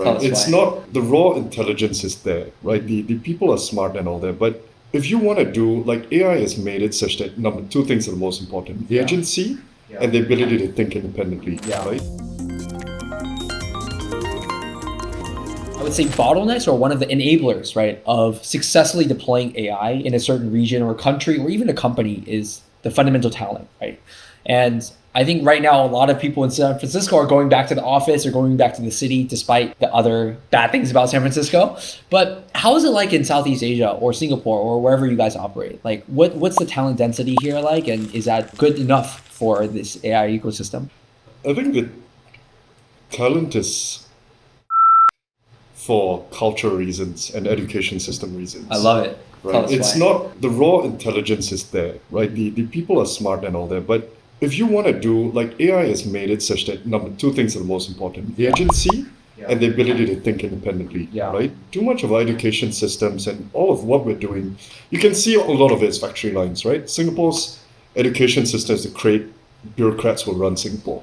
Tell right? us It's why. not, the raw intelligence is there, right? The people are smart and all that, but if you want to do, like AI has made it such that number two things are the most important: Yeah. agency and the ability to think independently, Yeah. right? I would say bottlenecks are one of the enablers, right, of successfully deploying AI in a certain region or country or even a company is the fundamental talent, right? And I think right now a lot of people in San Francisco are going back to the office or going back to the city despite the other bad things about San Francisco. But how is it like in Southeast Asia or Singapore or wherever you guys operate? Like what's the talent density here like, and is that good enough for this AI ecosystem? I think that talent is for cultural reasons and education system reasons. I love it. Tell Right? us It's why. not, the raw intelligence is there, right? The people are smart and all that, but if you want to do, like AI has made it such that number two things are the most important: agency and the ability to think independently, Yeah. right? Too much of our education systems and all of what we're doing, you can see a lot of it is factory lines, right? Singapore's education system is to create bureaucrats will run Singapore.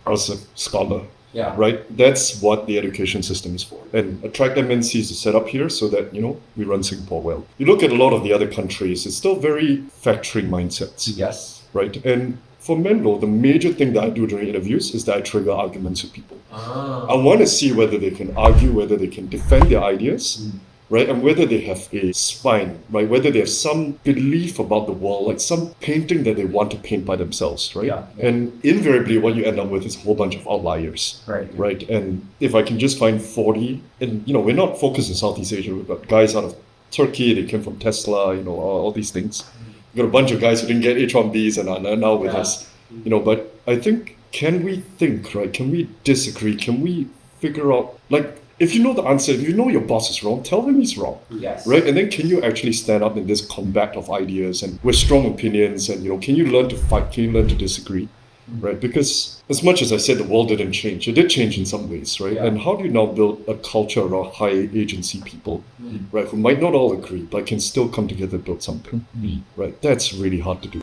I was a scholar. Yeah. Right? That's what the education system is for. And attract MNCs to set up here so that, we run Singapore well. You look at a lot of the other countries, it's still very factory mindsets. Yes. Right? And for Menlo, the major thing that I do during interviews is that I trigger arguments with people. I want to see whether they can argue, whether they can defend their ideas, right? And whether they have a spine, right? Whether they have some belief about the world, like some painting that they want to paint by themselves, right? Yeah. And invariably, what you end up with is a whole bunch of outliers, Right. right? And if I can just find 40, and we're not focused in Southeast Asia, we've got guys out of Turkey, they came from Tesla, all these things. We've got a bunch of guys who didn't get H1Bs and are now with us, but I think, can we think, right? Can we disagree? Can we figure out, like, if you know the answer, if you know your boss is wrong, tell him he's wrong. Yes. Right? And then can you actually stand up in this combat of ideas and with strong opinions, and can you learn to fight? Can you learn to disagree? Right? Because as much as I said the world didn't change, it did change in some ways, right? Yeah. And how do you now build a culture around high agency people, right? Who might not all agree, but can still come together and build something. Right? That's really hard to do.